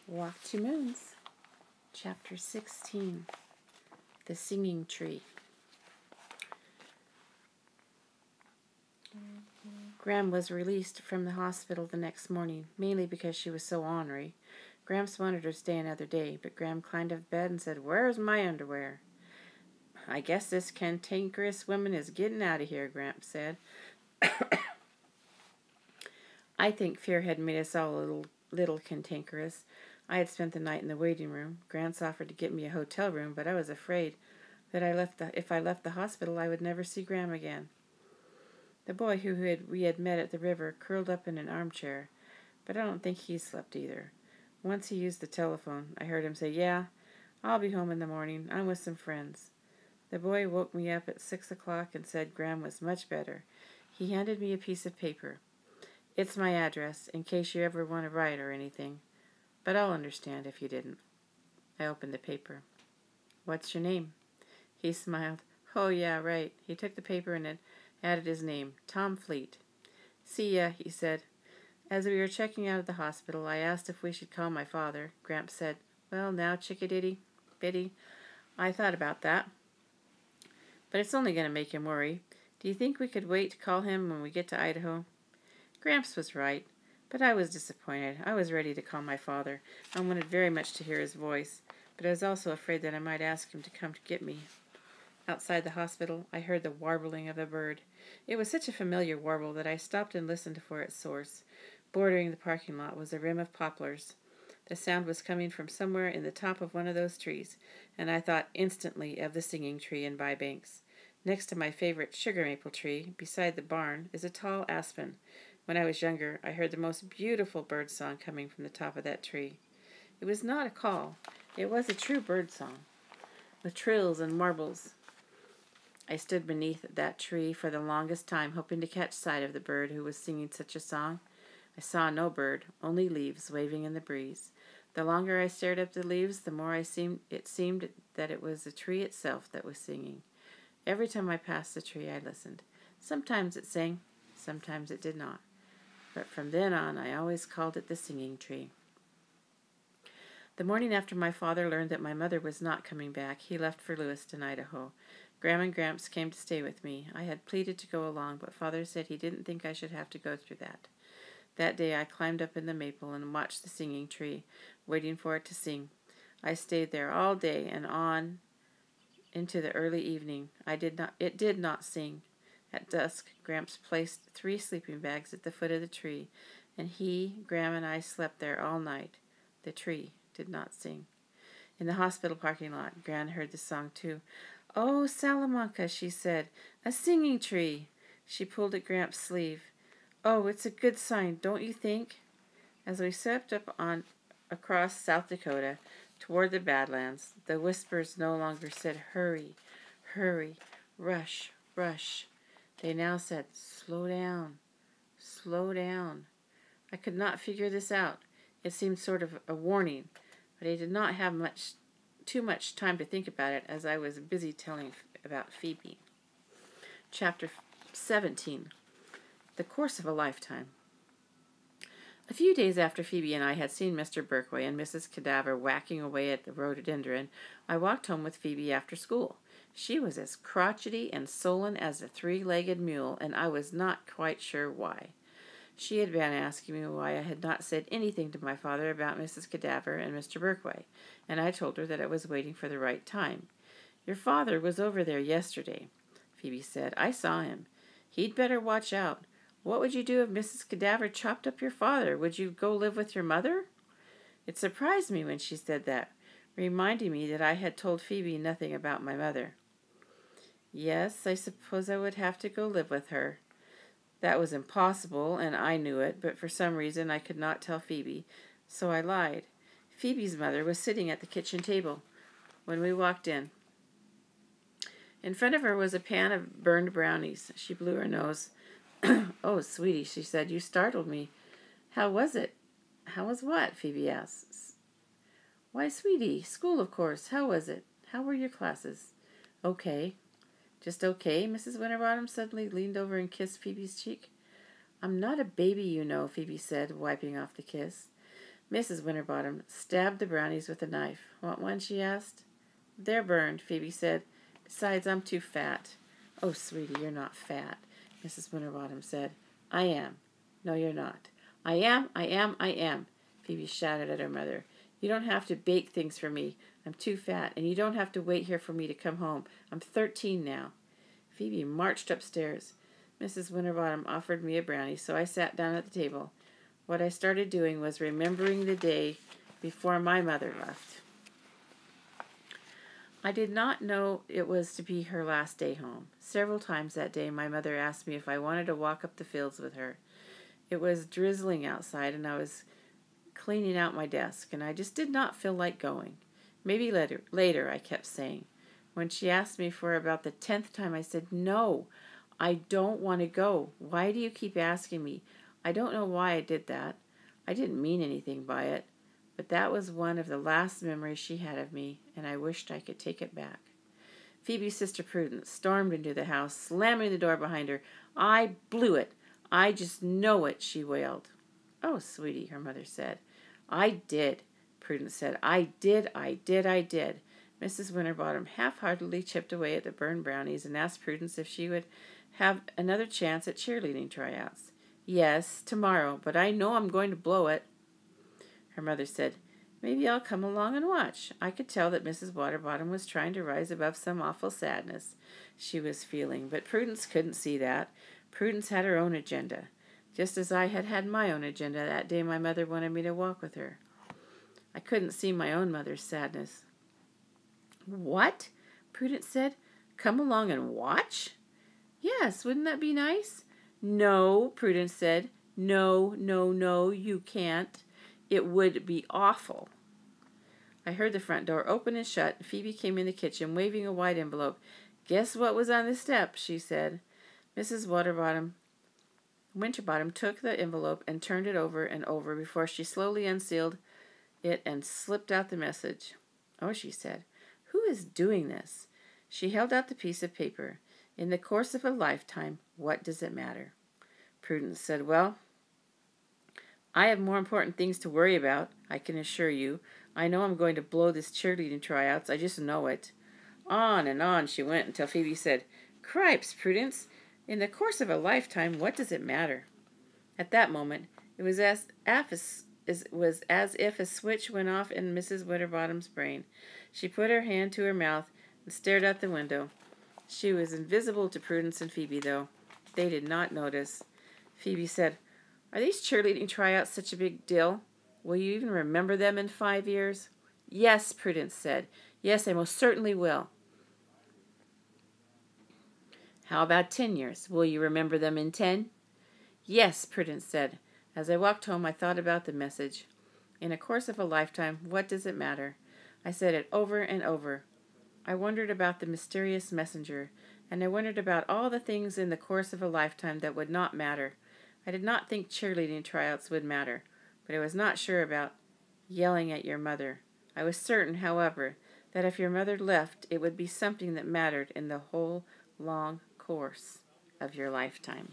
Walk to Moons, Chapter 16, The Singing Tree. Gram was released from the hospital the next morning, mainly because she was so ornery. Gramps wanted her to stay another day, but Gram climbed out of bed and said, "Where's my underwear?" "I guess this cantankerous woman is getting out of here," Gramps said. I think fear had made us all a little cantankerous. I had spent the night in the waiting room. Gramps offered to get me a hotel room, but I was afraid that if I left the hospital, I would never see Gram again. The boy we had met at the river curled up in an armchair, but I don't think he slept either. Once he used the telephone. I heard him say, "Yeah, I'll be home in the morning. I'm with some friends." The boy woke me up at 6 o'clock and said Gram was much better. He handed me a piece of paper. "It's my address, in case you ever want to write or anything. But I'll understand if you didn't." I opened the paper. "What's your name?" He smiled. "Oh, yeah, right." He took the paper and added his name, Tom Fleet. "See ya," he said. As we were checking out of the hospital, I asked if we should call my father. Gramps said, "Well, now, chickaditty, Biddy, I thought about that, but it's only going to make him worry. Do you think we could wait to call him when we get to Idaho?" Gramps was right, but I was disappointed. I was ready to call my father. I wanted very much to hear his voice, but I was also afraid that I might ask him to come to get me. Outside the hospital, I heard the warbling of a bird. It was such a familiar warble that I stopped and listened for its source. Bordering the parking lot was a rim of poplars. The sound was coming from somewhere in the top of one of those trees, and I thought instantly of the singing tree in By Banks. Next to my favorite sugar maple tree, beside the barn, is a tall aspen. When I was younger, I heard the most beautiful bird song coming from the top of that tree. It was not a call. It was a true bird song, with trills and warbles. I stood beneath that tree for the longest time, hoping to catch sight of the bird who was singing such a song. I saw no bird, only leaves waving in the breeze. The longer I stared up the leaves, the more it seemed that it was the tree itself that was singing. Every time I passed the tree, I listened. Sometimes it sang, sometimes it did not. But from then on, I always called it the singing tree. The morning after my father learned that my mother was not coming back, he left for Lewiston, Idaho. Gram and Gramps came to stay with me. I had pleaded to go along, but Father said he didn't think I should have to go through that. That day I climbed up in the maple and watched the singing tree, waiting for it to sing. I stayed there all day and on into the early evening. It did not sing. At dusk, Gramps placed 3 sleeping bags at the foot of the tree, and Gram, and I slept there all night. The tree did not sing. In the hospital parking lot, Gran heard the song too. "Oh, Salamanca," she said, "a singing tree." She pulled at Gramps' sleeve. "Oh, it's a good sign, don't you think?" As we swept up across South Dakota toward the Badlands, the whispers no longer said, "Hurry, hurry, rush, rush." They now said, "Slow down, slow down." I could not figure this out. It seemed sort of a warning, but I did not have too much time to think about it as I was busy telling about Phoebe. Chapter 17. The Course of a Lifetime. A few days after Phoebe and I had seen Mr. Berkway and Mrs. Cadaver whacking away at the rhododendron, I walked home with Phoebe after school. She was as crotchety and sullen as a 3-legged mule, and I was not quite sure why. She had been asking me why I had not said anything to my father about Mrs. Cadaver and Mr. Berkway, and I told her that I was waiting for the right time. "Your father was over there yesterday," Phoebe said. "I saw him. He'd better watch out. What would you do if Mrs. Cadaver chopped up your father? Would you go live with your mother?" It surprised me when she said that, reminding me that I had told Phoebe nothing about my mother. Yes, I suppose I would have to go live with her. That was impossible, and I knew it, but for some reason I could not tell Phoebe, so I lied. Phoebe's mother was sitting at the kitchen table when we walked in. In front of her was a pan of burned brownies. She blew her nose. "Oh, sweetie," she said, "you startled me. How was it?" "How was what?" Phoebe asked. "Why, sweetie, school, of course. How was it? How were your classes?" "Okay." "Just okay?" Mrs. Winterbottom suddenly leaned over and kissed Phoebe's cheek. "I'm not a baby, you know," Phoebe said, wiping off the kiss. Mrs. Winterbottom stabbed the brownies with a knife. Want one? She asked. They're burned, Phoebe said. Besides, I'm too fat. Oh, sweetie, you're not fat, Mrs. Winterbottom said. I am. No, you're not. I am, Phoebe shouted at her mother. You don't have to bake things for me. I'm too fat, and you don't have to wait here for me to come home. I'm 13 now. Phoebe marched upstairs. Mrs. Winterbottom offered me a brownie, so I sat down at the table. What I started doing was remembering the day before my mother left. I did not know it was to be her last day home. Several times that day my mother asked me if I wanted to walk up the fields with her. It was drizzling outside and I was cleaning out my desk, and I just did not feel like going. Maybe later, I kept saying. When she asked me for about the 10th time, I said, No, I don't want to go. Why do you keep asking me? I don't know why I did that. I didn't mean anything by it. But that was one of the last memories she had of me, and I wished I could take it back. Phoebe's sister Prudence stormed into the house, slamming the door behind her. I blew it. I just know it, she wailed. Oh, sweetie, her mother said. I did, Prudence said. I did. Mrs. Winterbottom half-heartedly chipped away at the burned brownies and asked Prudence if she would have another chance at cheerleading tryouts. Yes, tomorrow, but I know I'm going to blow it. Her mother said, Maybe I'll come along and watch. I could tell that Mrs. Winterbottom was trying to rise above some awful sadness she was feeling, but Prudence couldn't see that. Prudence had her own agenda, just as I had had my own agenda that day my mother wanted me to walk with her. I couldn't see my own mother's sadness. What? Prudence said. Come along and watch? Yes, wouldn't that be nice? No, Prudence said. No, you can't. It would be awful. I heard the front door open and shut. Phoebe came in the kitchen, waving a white envelope. Guess what was on the step, she said. Mrs. Winterbottom took the envelope and turned it over and over before she slowly unsealed it and slipped out the message. Oh, she said, who is doing this? She held out the piece of paper. In the course of a lifetime, what does it matter? Prudence said, Well, I have more important things to worry about, I can assure you. I know I'm going to blow this cheerleading tryouts. I just know it. On and on she went until Phoebe said, Cripes, Prudence, in the course of a lifetime, what does it matter? At that moment, it was as if a switch went off in Mrs. Winterbottom's brain. She put her hand to her mouth and stared out the window. She was invisible to Prudence and Phoebe, though. They did not notice. Phoebe said, Are these cheerleading tryouts such a big deal? Will you even remember them in 5 years? Yes, Prudence said. Yes, I most certainly will. How about 10 years? Will you remember them in 10? Yes, Prudence said. As I walked home, I thought about the message. In the course of a lifetime, what does it matter? I said it over and over. I wondered about the mysterious messenger, and I wondered about all the things in the course of a lifetime that would not matter. I did not think cheerleading tryouts would matter, but I was not sure about yelling at your mother. I was certain, however, that if your mother left, it would be something that mattered in the whole long course of your lifetime.